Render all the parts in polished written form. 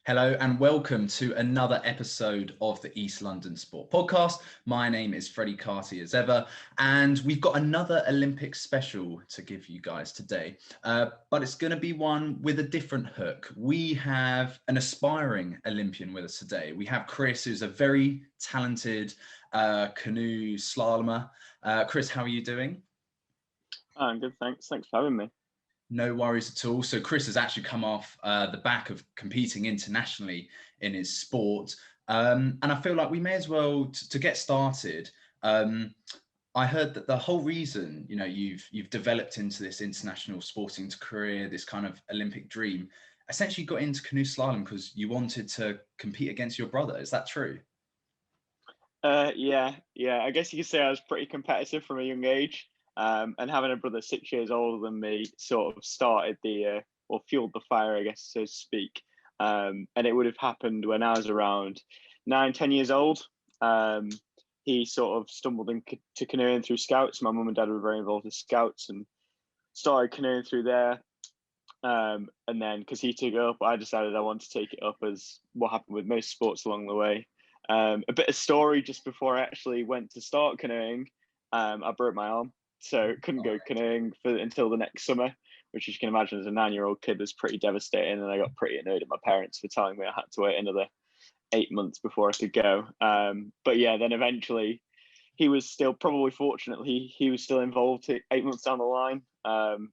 Hello and welcome to another episode of the East London Sport Podcast. My name is Freddie Carty as ever, and we've got another Olympic special to give you guys today, but it's going to be one with a different hook. We have an aspiring Olympian with us today. We have Chris, who's a very talented canoe slalomer. Chris, how are you doing? I'm good, thanks. Thanks for having me. No worries at all. So Chris has actually come off the back of competing internationally in his sport. And I feel like we may as well, to get started, I heard that the whole reason, you've developed into this international sporting career, this kind of Olympic dream, essentially got into canoe slalom because you wanted to compete against your brother. Is that true? Yeah. I guess you could say I was pretty competitive from a young age. And having a brother 6 years older than me sort of started or fueled the fire, I guess, so to speak. And it would have happened when I was around 9, 10 years old. He sort of stumbled into canoeing through Scouts. My mum and dad were very involved with Scouts and started canoeing through there. And then because he took it up, I decided I wanted to take it up, as what happened with most sports along the way. A bit of story: just before I actually went to start canoeing, I broke my arm. So couldn't go canoeing until the next summer, which, as you can imagine, as a 9-year-old kid, was pretty devastating. And I got pretty annoyed at my parents for telling me I had to wait another 8 months before I could go. But yeah, then eventually he was still, probably fortunately, he was still involved 8 months down the line.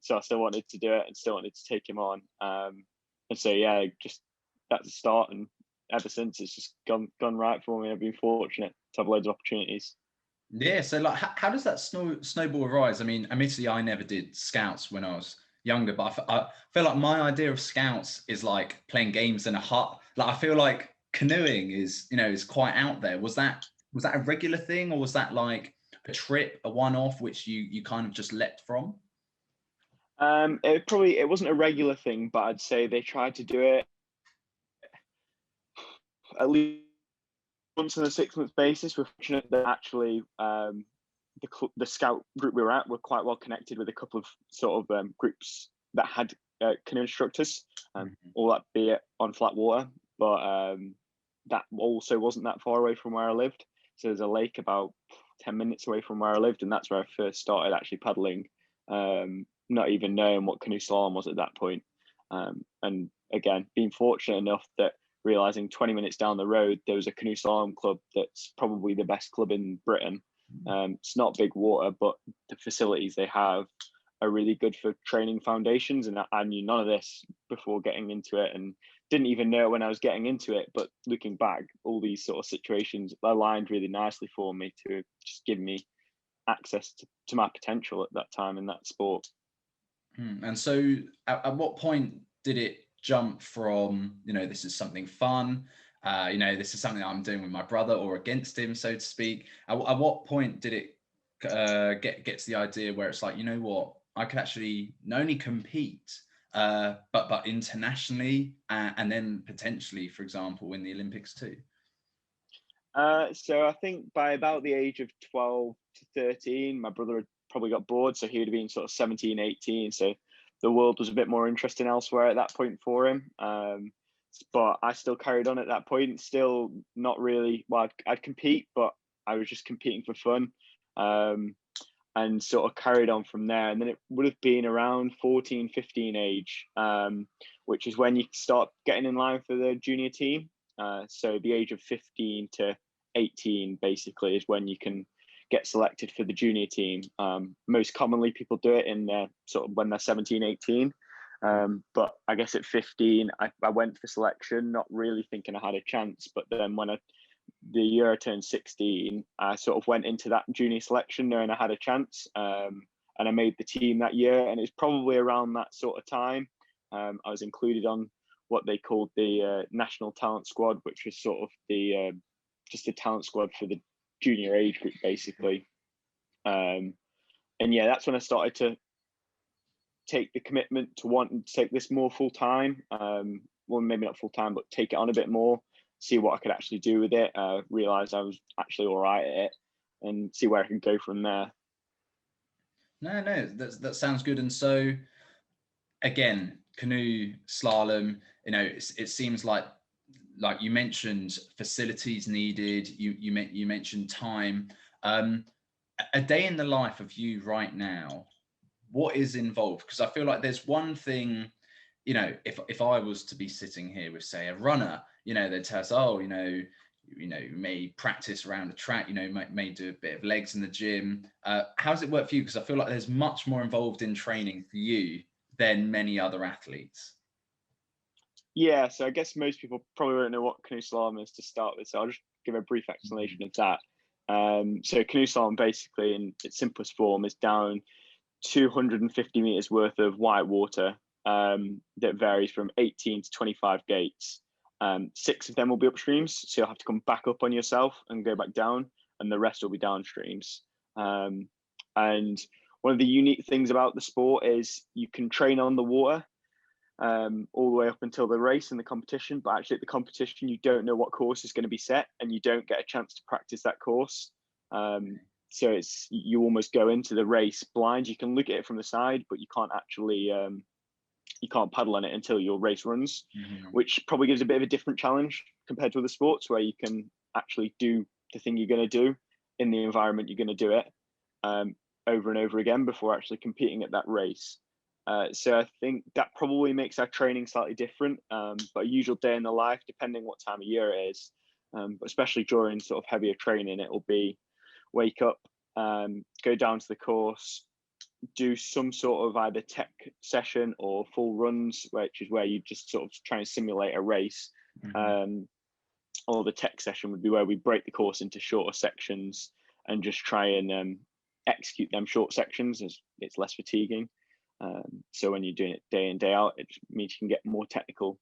So I still wanted to do it and still wanted to take him on. And so, yeah, just that's the start. And ever since, it's just gone right for me. I've been fortunate to have loads of opportunities. Yeah, so like, how does that snowball rise? I mean, admittedly, I never did Scouts when I was younger, but I feel like my idea of Scouts is like playing games in a hut. Like, I feel like canoeing is quite out there. Was that a regular thing, or was that like a trip, a one-off, which you kind of just leapt from? It wasn't a regular thing, but I'd say they tried to do it at least once on a 6 month basis. We're fortunate that actually the scout group we were at were quite well connected with a couple of sort of groups that had canoe instructors, all that be it on flat water, but that also wasn't that far away from where I lived. So there's a lake about 10 minutes away from where I lived, and that's where I first started actually paddling, not even knowing what canoe slalom was at that point. And again, being fortunate enough that realizing 20 minutes down the road there was a canoe slalom club that's probably the best club in Britain. It's not big water, but the facilities they have are really good for training foundations, and I knew none of this before getting into it, and didn't even know when I was getting into it. But looking back, all these sort of situations aligned really nicely for me to just give me access to my potential at that time in that sport. And so at what point did it jump from, this is something fun, this is something I'm doing with my brother or against him, so to speak? At what point did it get to the idea where it's like, you know what, I could actually not only compete, but internationally, and then potentially, for example, in the Olympics too? So I think by about the age of 12 to 13, my brother had probably got bored. So he would have been sort of 17, 18. So the world was a bit more interesting elsewhere at that point for him. But I still carried on at that point, still not really, well, I'd compete, but I was just competing for fun. And sort of carried on from there. And then it would have been around 14, 15 age, which is when you start getting in line for the junior team. So the age of 15 to 18 basically is when you can get selected for the junior team. Most commonly people do it in sort of when they're 17, 18. But I guess at 15, I went for selection, not really thinking I had a chance. But then the year I turned 16, I sort of went into that junior selection knowing I had a chance. And I made the team that year. And it's probably around that sort of time I was included on what they called the national talent squad, which was sort of the just a talent squad for the junior age group, basically. And yeah, that's when I started to take the commitment to wanting to take this more full time. Well, maybe not full time, but take it on a bit more, see what I could actually do with it. Realize I was actually all right at it, and see where I can go from there. No, that sounds good. And so, again, canoe slalom, it seems like like you mentioned facilities needed, you mentioned time. A day in the life of you right now, what is involved? Because I feel like there's one thing, you know, if I was to be sitting here with, say, a runner, you know, they'd tell us, oh, you know, may practice around the track, you know, may do a bit of legs in the gym. How does it work for you? Because I feel like there's much more involved in training for you than many other athletes. Yeah, so I guess most people probably won't know what Canoe Slalom is to start with, so I'll just give a brief explanation of that. So Canoe Slalom, basically, in its simplest form, is down 250 meters worth of white water that varies from 18 to 25 gates. 6 of them will be upstreams, so you'll have to come back up on yourself and go back down, and the rest will be downstreams. And one of the unique things about the sport is you can train on the water all the way up until the race and the competition, but actually at the competition you don't know what course is going to be set, and you don't get a chance to practice that course. So it's, you almost go into the race blind. You can look at it from the side, but you can't actually you can't paddle on it until your race runs, which probably gives a bit of a different challenge compared to other sports where you can actually do the thing you're going to do in the environment you're going to do it over and over again before actually competing at that race. So I think that probably makes our training slightly different, but a usual day in the life, depending what time of year it is, but especially during sort of heavier training, it will be wake up, go down to the course, do some sort of either tech session or full runs, which is where you just sort of try and simulate a race. Or the tech session would be where we break the course into shorter sections and just try and execute them short sections, as it's less fatiguing. So when you're doing it day in, day out, it means you can get more technical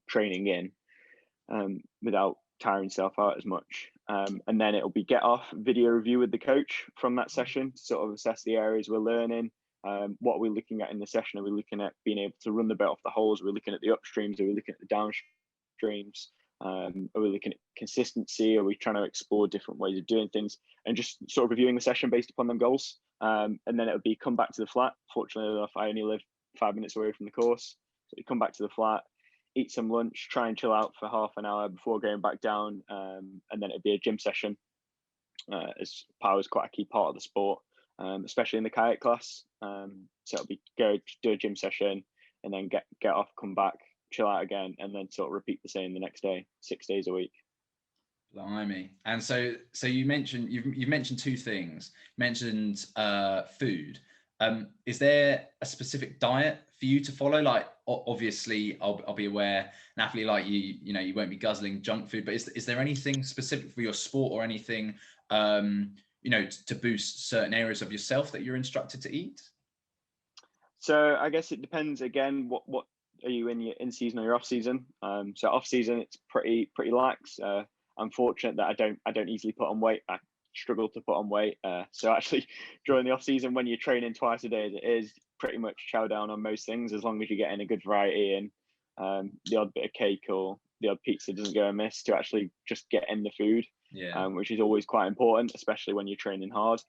training in without tiring yourself out as much. And then it'll be get off, video review with the coach from that session to sort of assess the areas we're learning. What are we looking at in the session? Are we looking at being able to run the bit off the holes? Are we looking at the upstreams? Are we looking at the downstreams? Are we looking at consistency? Are we trying to explore different ways of doing things? And just sort of reviewing the session based upon them goals. And then it would be come back to the flat. Fortunately enough, I only live 5 minutes away from the course. So you come back to the flat, eat some lunch, try and chill out for half an hour before going back down. And then it'd be a gym session, as power is quite a key part of the sport, especially in the kayak class. So it'll be go do a gym session and then get off, come back, chill out again, and then sort of repeat the same the next day, 6 days a week. Blimey. And so you mentioned, you've mentioned two things. You mentioned food. Is there a specific diet for you to follow? Like, obviously I'll be aware an athlete like you know, you won't be guzzling junk food, but is there anything specific for your sport or anything, you know, to boost certain areas of yourself that you're instructed to eat? So I guess it depends again, what are you in, your in season or your off season? So off season, it's pretty lax. I'm fortunate that I don't easily put on weight. I struggle to put on weight. So actually during the off season, when you're training twice a day as it is, pretty much chow down on most things, as long as you're getting a good variety in. The odd bit of cake or the odd pizza doesn't go amiss to actually just get in the food, which is always quite important, especially when you're training hard.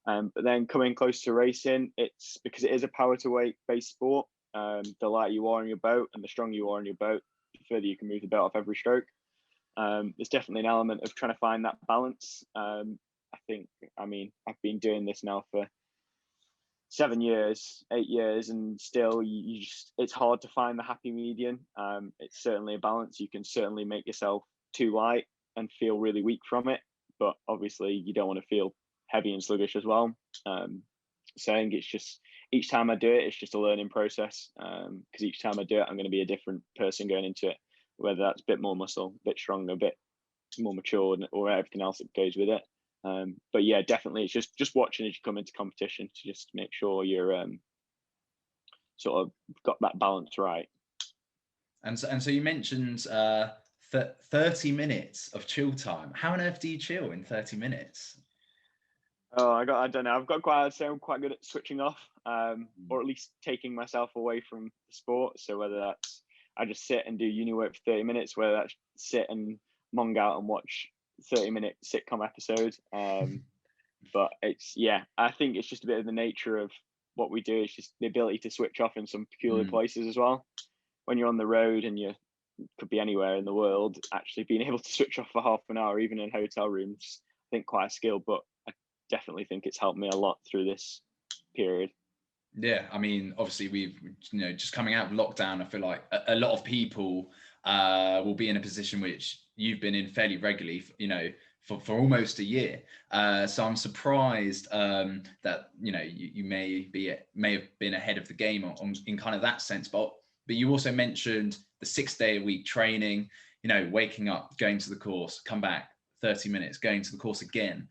But then coming close to racing, it's because it is a power to weight based sport. The lighter you are on your boat and the stronger you are on your boat, the further you can move the boat off every stroke. There's definitely an element of trying to find that balance. I mean, I've been doing this now for 7 years, 8 years, and still you just, it's hard to find the happy median. It's certainly a balance. You can certainly make yourself too light and feel really weak from it, but obviously you don't want to feel heavy and sluggish as well. So I think it's just, each time I do it, it's just a learning process, because each time I do it, I'm going to be a different person going into it, whether that's a bit more muscle, a bit stronger, a bit more mature, or everything else that goes with it. But yeah, definitely it's just watching as you come into competition to just make sure you're sort of got that balance right. And so you mentioned 30 minutes of chill time. How on earth do you chill in 30 minutes? Oh, I don't know. I'd say I'm quite good at switching off, or at least taking myself away from the sport. So whether that's I just sit and do uni work for 30 minutes, whether that's sit and mong out and watch 30-minute sitcom episode. But it's, yeah, I think it's just a bit of the nature of what we do. It's just the ability to switch off in some peculiar places as well. When you're on the road and you're could be anywhere in the world, actually being able to switch off for half an hour, even in hotel rooms, I think quite a skill, but I definitely think it's helped me a lot through this period. Yeah, I mean, obviously we've, just coming out of lockdown, I feel like a lot of people will be in a position which you've been in fairly regularly, for almost a year. So I'm surprised that, you may have been ahead of the game in kind of that sense. But you also mentioned the 6-day-a-week training, waking up, going to the course, come back, 30 minutes, going to the course again.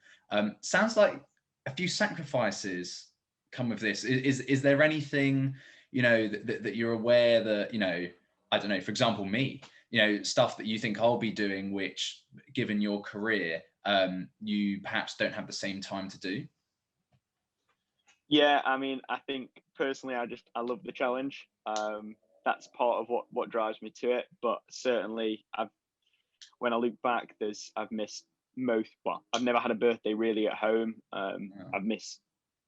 Sounds like a few sacrifices come with this. Is there anything that you're aware that I don't know, for example, me, stuff that you think I'll be doing which, given your career, you perhaps don't have the same time to do? Yeah, I mean, I think personally I love the challenge. That's part of what drives me to it, but certainly when I look back, I've missed I've never had a birthday really at home. I've missed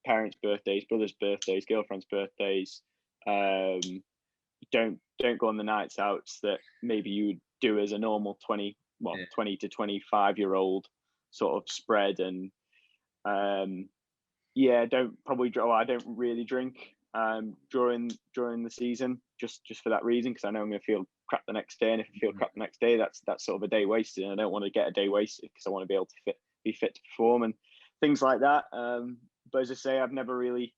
parents' birthdays, brothers' birthdays, girlfriends' birthdays. Don't go on the nights out that maybe you would do as a normal 20 to 25-year-old sort of spread. And I don't really drink during the season, just for that reason, because I know I'm going to feel crap the next day, and if I feel crap the next day, that's sort of a day wasted, and I don't want to get a day wasted because I want to be able to be fit to perform and things like that. But as I say, I've never really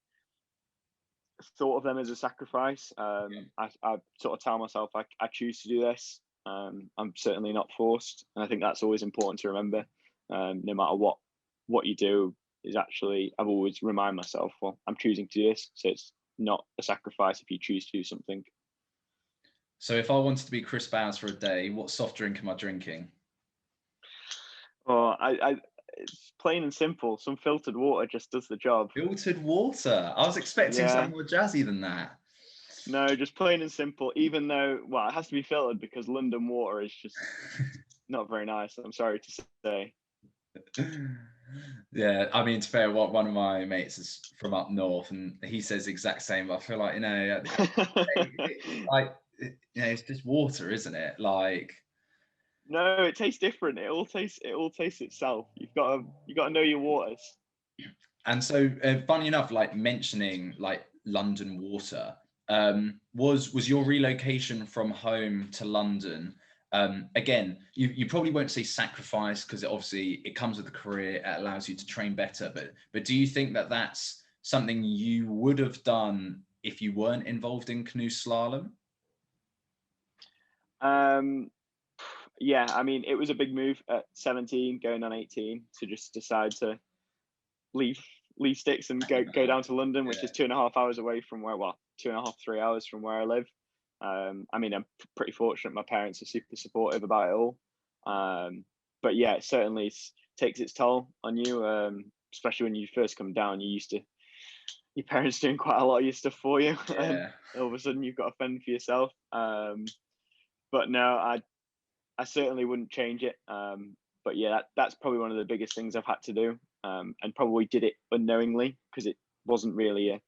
thought of them as a sacrifice. I sort of tell myself I choose to do this. I'm certainly not forced, and I think that's always important to remember. No matter what you do, is actually, I've always remind myself, well, I'm choosing to do this, so it's not a sacrifice if you choose to do something. So if I wanted to be Chris Bowers for a day, what soft drink am I drinking? Oh, it's plain and simple. Some filtered water just does the job. Filtered water. I was expecting something more jazzy than that. No, just plain and simple. Even though, well, it has to be filtered because London water is just not very nice. I'm sorry to say. Yeah, I mean, to fair, one of my mates is from up north, and he says the exact same. But I feel like it's just water, isn't it? Like, no, it tastes different. It all tastes itself. You've got to know your waters. And so, funny enough, like mentioning like London water, was your relocation from home to London? Again, you probably won't say sacrifice because it comes with a career. It allows you to train better. But do you think that that's something you would have done if you weren't involved in canoe slalom? Yeah, I mean, it was a big move at 17, going on 18, to just decide to leave sticks and go down to London, which is 2.5 hours away from 2.5, 3 hours from where I live. I mean, I'm pretty fortunate. My parents are super supportive about it all. But yeah, it certainly takes its toll on you, especially when you first come down. You're used to your parents doing quite a lot of your stuff for you, and all of a sudden you've got to fend for yourself. But no, I certainly wouldn't change it. But yeah, that's probably one of the biggest things I've had to do, and probably did it unknowingly because it wasn't really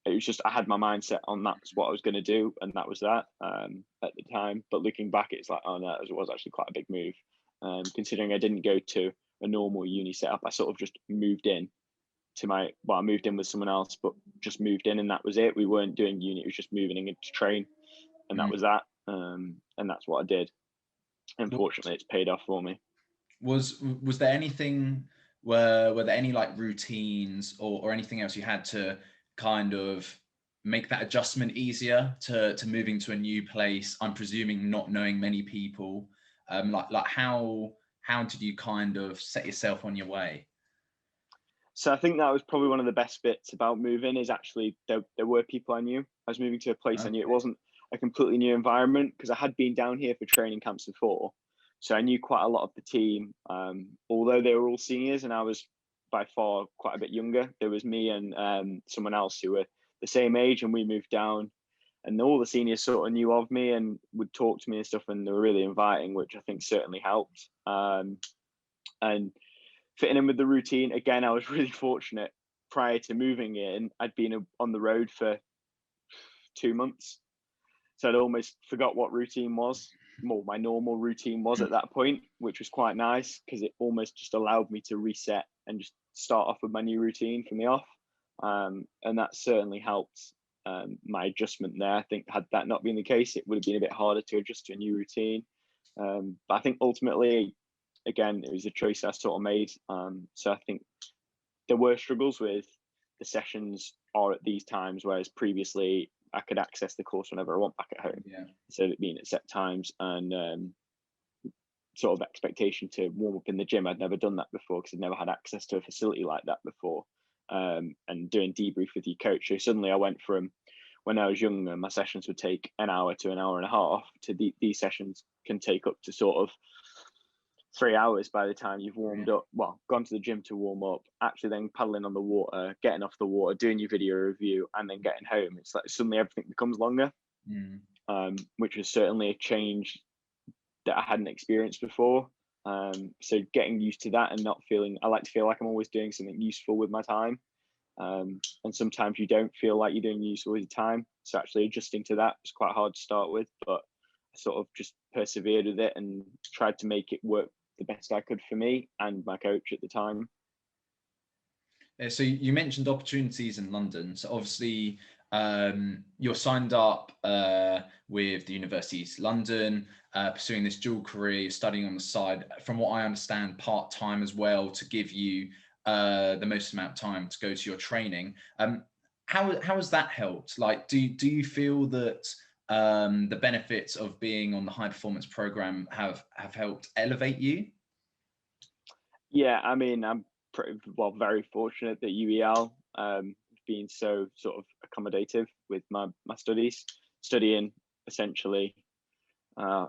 it was just I had my mindset on that's what I was going to do, and that was that at the time. But looking back, it's like, oh no, it was actually quite a big move, considering I didn't go to a normal uni setup. I sort of just moved in I moved in with someone else, but just moved in, and that was it. We weren't doing uni; it was just moving in to train, and that was that. And that's what I did. Unfortunately, it's paid off for me. Was there anything? Were there any like routines or anything else you had to kind of make that adjustment easier to moving to a new place? I'm presuming not knowing many people. Like how did you kind of set yourself on your way? So I think that was probably one of the best bits about moving is actually there were people I knew. I was moving to a place I knew. It wasn't a completely new environment because I had been down here for training camps before. So I knew quite a lot of the team, although they were all seniors and I was by far quite a bit younger. There was me and someone else who were the same age, and we moved down, and all the seniors sort of knew of me and would talk to me and stuff, and they were really inviting, which I think certainly helped. And fitting in with the routine, again, I was really fortunate. Prior to moving in, I'd been on the road for 2 months, so I'd almost forgot what routine was. more my normal routine was at that point, which was quite nice because it almost just allowed me to reset and just start off with my new routine from the off. And that certainly helped my adjustment there. I think had that not been the case, it would have been a bit harder to adjust to a new routine. But I think ultimately, again, it was a choice I sort of made. So I think there were struggles with the sessions are at these times, whereas previously I could access the course whenever I want back at home. Yeah. So it being at set times and sort of expectation to warm up in the gym. I'd never done that before because I'd never had access to a facility like that before. And doing debrief with your coach. So suddenly I went from when I was younger, my sessions would take an hour to an hour and a half to these sessions can take up to sort of 3 hours by the time you've warmed up, well, gone to the gym to warm up, actually then paddling on the water, getting off the water, doing your video review, and then getting home. It's like suddenly everything becomes longer, which is certainly a change that I hadn't experienced before. So getting used to that and not feeling, I like to feel like I'm always doing something useful with my time. And sometimes you don't feel like you're doing useful with your time. So actually adjusting to that was quite hard to start with, but I sort of just persevered with it and tried to make it work the best I could for me and my coach at the time. So you mentioned opportunities in London. So obviously you're signed up with the University of East London, pursuing this dual career, studying on the side, from what I understand, part-time as well, to give you the most amount of time to go to your training. How has that helped? Like, do you feel that the benefits of being on the high performance program have helped elevate you? Yeah, I mean, I'm very fortunate that UEL being so sort of accommodative with my studies. Studying essentially,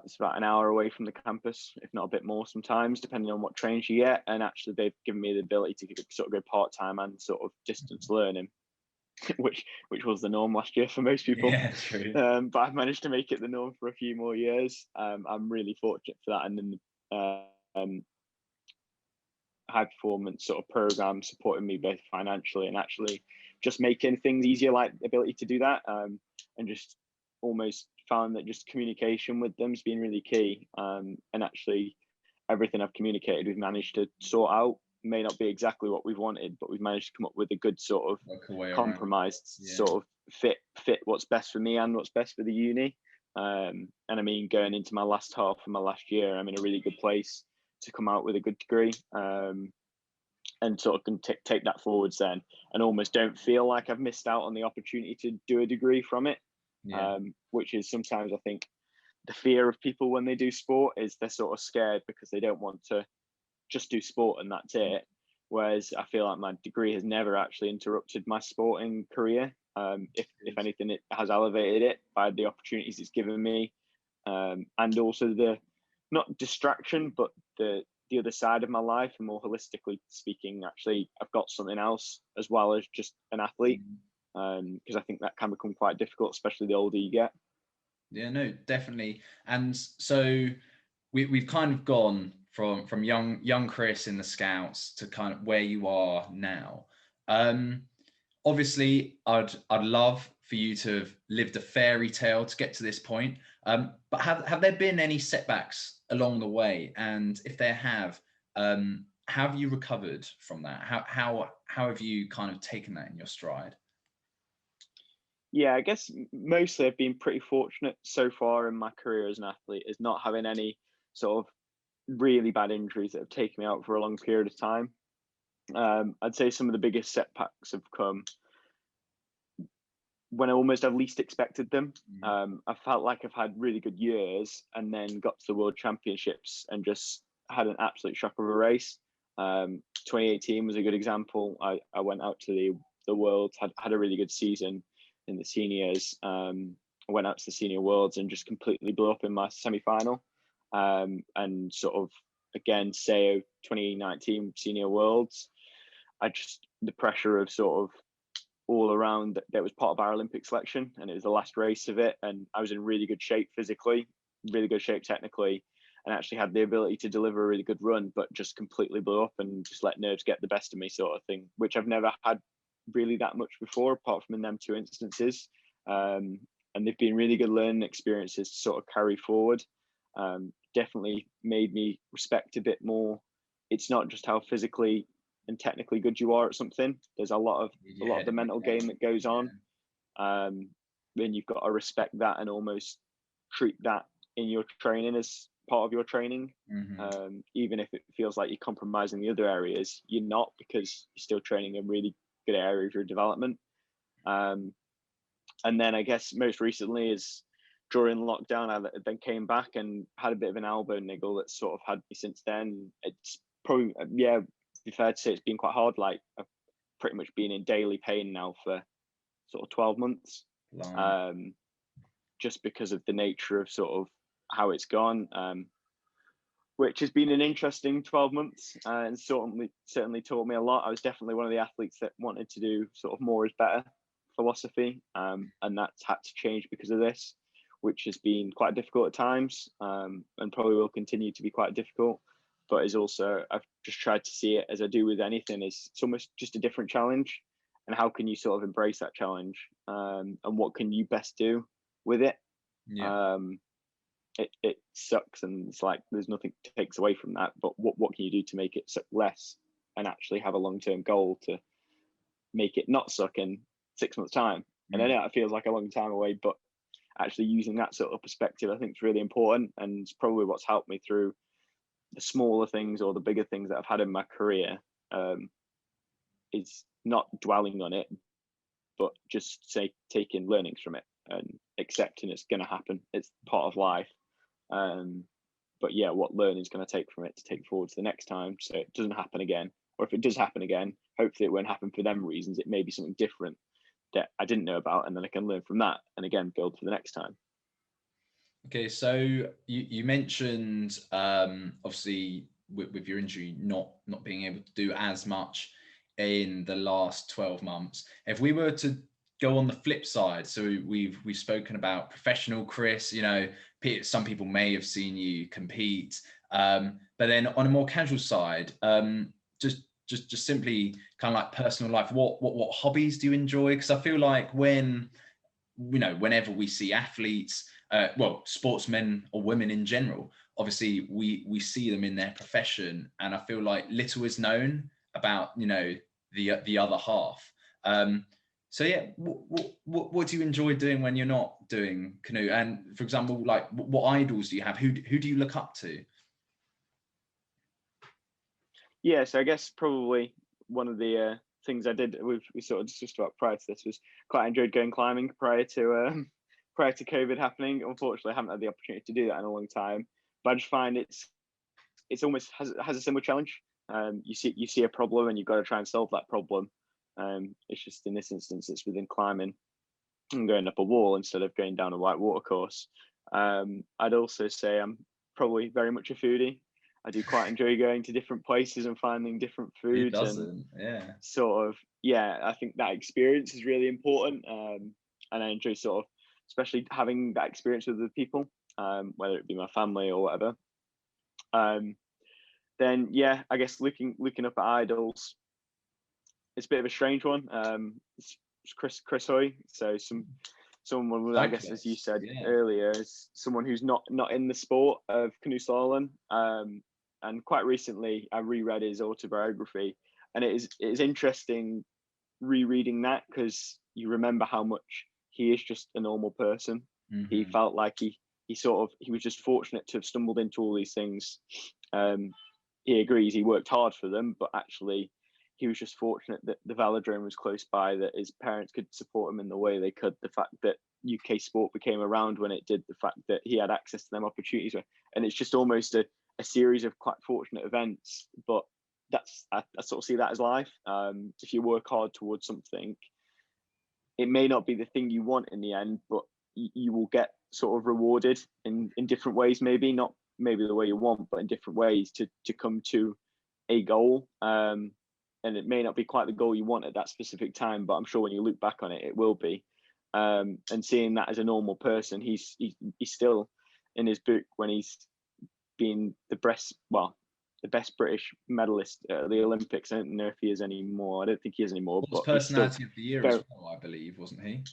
it's about an hour away from the campus, if not a bit more sometimes, depending on what trains you get. And actually, they've given me the ability to sort of go part time and sort of distance learning, which was the norm last year for most people. Yeah, true. But I've managed to make it the norm for a few more years. I'm really fortunate for that, and then high performance sort of program supporting me both financially and actually just making things easier, like the ability to do that, and just almost found that just communication with them has been really key. And actually everything I've communicated, we've managed to sort out. May not be exactly what we've wanted, but we've managed to come up with a good sort of compromise, sort of fit what's best for me and what's best for the uni. And I mean, going into my last half of my last year, I'm in a really good place to come out with a good degree, and sort of can take that forwards then, and almost don't feel like I've missed out on the opportunity to do a degree from it. Which is sometimes, I think, the fear of people when they do sport is they're sort of scared because they don't want to just do sport and that's it. Whereas I feel like my degree has never actually interrupted my sporting career. If anything, it has elevated it by the opportunities it's given me, and also the not distraction, but the other side of my life, and more holistically speaking, actually, I've got something else as well as just an athlete, because I think that can become quite difficult, especially the older you get. Yeah, no, definitely. And so we've kind of gone from young Chris in the Scouts to kind of where you are now. Obviously, I'd love for you to have lived a fairy tale to get to this point. But have there been any setbacks along the way? And if there have you recovered from that? How have you kind of taken that in your stride? Yeah, I guess mostly I've been pretty fortunate so far in my career as an athlete, is not having any sort of really bad injuries that have taken me out for a long period of time. I'd say some of the biggest setbacks have come when I almost have least expected them. I felt like I've had really good years and then got to the World Championships and just had an absolute shock of a race. 2018 was a good example. I went out to the Worlds, had a really good season in the seniors. I went out to the Senior Worlds and just completely blew up in my semi-final. And sort of, again, SEO 2019 Senior Worlds, the pressure of sort of all around, that was part of our Olympic selection, and it was the last race of it, and I was in really good shape physically, really good shape technically, and actually had the ability to deliver a really good run, but just completely blew up and just let nerves get the best of me, sort of thing, which I've never had really that much before, apart from in them two instances. And they've been really good learning experiences to sort of carry forward. definitely made me respect a bit more. It's not just how physically and technically good you are at something. There's a lot of the mental game that goes on. Then you've got to respect that and almost treat that in your training as part of your training. Even if it feels like you're compromising the other areas, you're not, because you're still training a really good area of your development. And then I guess most recently is during lockdown, I then came back and had a bit of an elbow niggle that sort of had me since then. It's probably, to be fair to say, it's been quite hard. Like, I've pretty much been in daily pain now for sort of 12 months, just because of the nature of sort of how it's gone, which has been an interesting 12 months and certainly taught me a lot. I was definitely one of the athletes that wanted to do sort of more is better philosophy, and that's had to change because of this, which has been quite difficult at times, and probably will continue to be quite difficult. But is also, I've just tried to see it, as I do with anything, is it's almost just a different challenge, and how can you sort of embrace that challenge, and what can you best do with it. It sucks, and it's like there's nothing takes away from that, but what can you do to make it suck less, and actually have a long-term goal to make it not suck in 6 months time. And I know it feels like a long time away, but actually using that sort of perspective, I think, is really important, and it's probably what's helped me through the smaller things or the bigger things that I've had in my career. Is not dwelling on it, but just taking learnings from it and accepting it's going to happen. It's part of life. But yeah, what learning is going to take from it to take forward to the next time, so it doesn't happen again. Or if it does happen again, hopefully it won't happen for them reasons. It may be something different that I didn't know about, and then I can learn from that and again build for the next time. Okay, so you mentioned obviously with your injury not being able to do as much in the last 12 months. If we were to go on the flip side, so we've spoken about professional Chris, you know, some people may have seen you compete, but then on a more casual side, just simply kind of like personal life, what hobbies do you enjoy? Because I feel like whenever we see athletes, sportsmen or women in general, obviously we see them in their profession, and I feel like little is known about, you know, the other half. So yeah, what do you enjoy doing when you're not doing canoe? And for example, like what idols do you have? Who do you look up to? Yeah, so I guess probably one of the things I did, we sort of discussed about prior to this, was quite enjoyed going climbing prior to COVID happening. Unfortunately, I haven't had the opportunity to do that in a long time, but I just find it's almost has a similar challenge. You see a problem and you've got to try and solve that problem. It's just in this instance, it's within climbing and going up a wall instead of going down a white water course. I'd also say I'm probably very much a foodie. I do quite enjoy going to different places and finding different foods. Who doesn't? Yeah. Sort of, yeah, I think that experience is really important. And I enjoy sort of, especially having that experience with other people, whether it be my family or whatever. Then yeah, I guess looking up at idols, it's a bit of a strange one. It's Chris Hoy. So someone, I guess, as you said earlier, is someone who's not in the sport of canoe slalom. And quite recently, I reread his autobiography, and it is interesting rereading that, because you remember how much he is just a normal person. He felt like he was just fortunate to have stumbled into all these things. He agrees he worked hard for them, but actually he was just fortunate that the velodrome was close by, that his parents could support him in the way they could, the fact that UK sport became around when it did, the fact that he had access to them opportunities, and it's just almost a series of quite fortunate events. But I sort of see that as life. If you work hard towards something, it may not be the thing you want in the end, but you will get sort of rewarded in different ways, maybe not maybe the way you want, but in different ways to come to a goal. And it may not be quite the goal you want at that specific time, but I'm sure when you look back on it, it will be. And seeing that as a normal person, he's still in his book when he's been the best British medalist at the Olympics. I don't know if he is anymore. I don't think he is anymore. But personality of the year as well, I believe, wasn't he?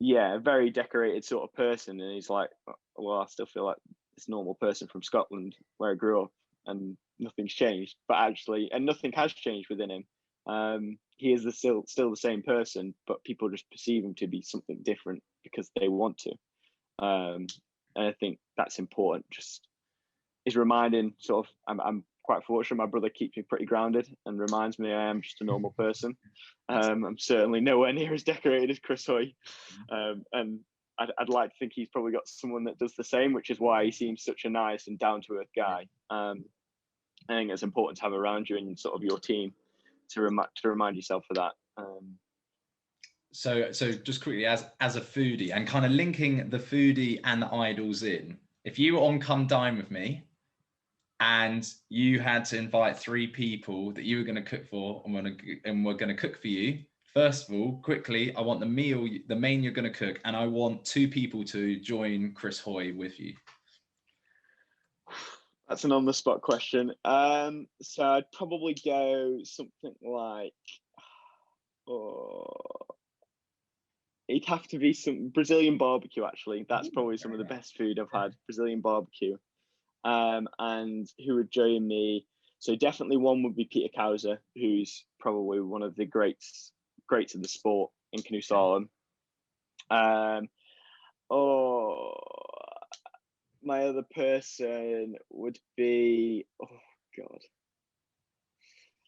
Yeah, a very decorated sort of person. And he's like, well, I still feel like this normal person from Scotland where I grew up, and nothing's changed. But actually, and nothing has changed within him. He is still the same person, but people just perceive him to be something different because they want to. And I think that's important. Just is reminding sort of, I'm quite fortunate. My brother keeps me pretty grounded and reminds me I am just a normal person. I'm certainly nowhere near as decorated as Chris Hoy. And I'd like to think he's probably got someone that does the same, which is why he seems such a nice and down-to-earth guy. I think it's important to have around you and sort of your team to remind yourself of that. So just quickly, as a foodie, and kind of linking the foodie and the idols in, if you were on Come Dine With Me and you had to invite 3 people that you were going to cook for and we're going to cook for you, first of all, quickly, I want the main you're going to cook, and I want 2 people to join Chris Hoy with you. That's an on-the-spot question. So I'd probably go something like, it'd have to be some Brazilian barbecue, actually. That's probably some of the best food I've had, Brazilian barbecue. And who would join me? So definitely one would be Peter Kauser, who's probably one of the greats of the sport in canoe slalom. My other person would be, oh God.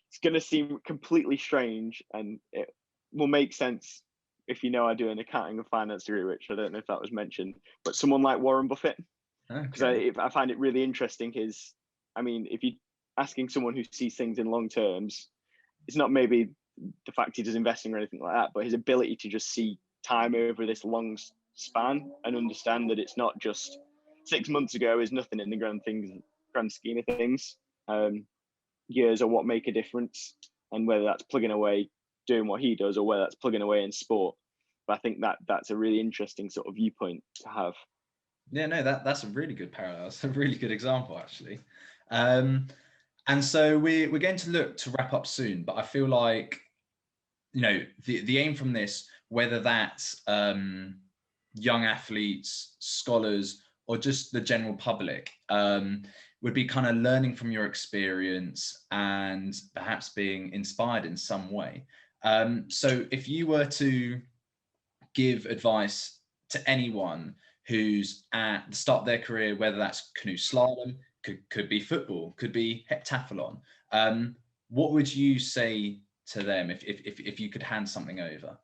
It's going to seem completely strange, and it will make sense if you know I do an accounting and finance degree, which I don't know if that was mentioned, but someone like Warren Buffett. Because I find it really interesting if you're asking someone who sees things in long terms, it's not maybe the fact he does investing or anything like that, but his ability to just see time over this long span and understand that it's not just 6 months ago is nothing in the grand scheme of things. Years are what make a difference, and whether that's plugging away doing what he does or whether that's plugging away in sport. But I think that's a really interesting sort of viewpoint to have. Yeah, no, that's a really good parallel. It's a really good example, actually. And so we're going to look to wrap up soon, but I feel like, the aim from this, whether that's young athletes, scholars, or just the general public, would be kind of learning from your experience and perhaps being inspired in some way. So if you were to give advice to anyone who's at the start of their career, whether that's canoe slalom, could be football, could be heptathlon, what would you say to them if you could hand something over?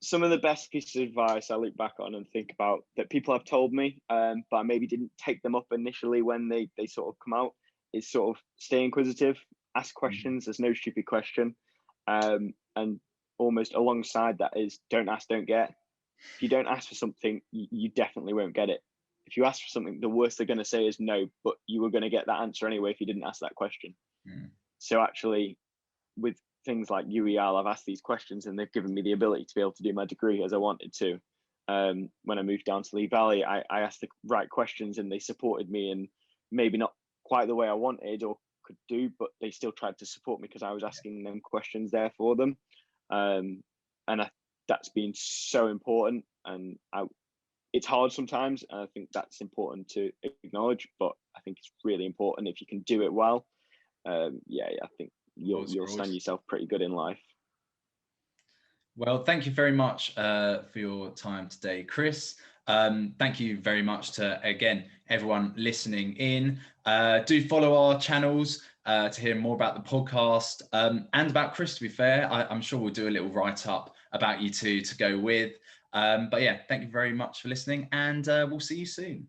Some of the best pieces of advice I look back on and think about that people have told me, but I maybe didn't take them up initially when they sort of come out, is sort of stay inquisitive, ask questions. There's no stupid question. And almost alongside that is don't ask, don't get. If you don't ask for something, you definitely won't get it. If you ask for something, the worst they're going to say is no, but you were going to get that answer anyway if you didn't ask that question. So actually, with things like UEL, I've asked these questions and they've given me the ability to be able to do my degree as I wanted to. When I moved down to Lee Valley, I asked the right questions and they supported me, and maybe not quite the way I wanted or could do, but they still tried to support me because I was asking them questions there for them. That's been so important, and it's hard sometimes, and I think that's important to acknowledge, but I think it's really important if you can do it well. I think you'll stand yourself pretty good in life. Well, thank you very much for your time today, Chris. Thank you very much to, again, everyone listening in. Do follow our channels to hear more about the podcast and about Chris, to be fair. I'm sure we'll do a little write-up about you two to go with. But yeah, thank you very much for listening, and we'll see you soon.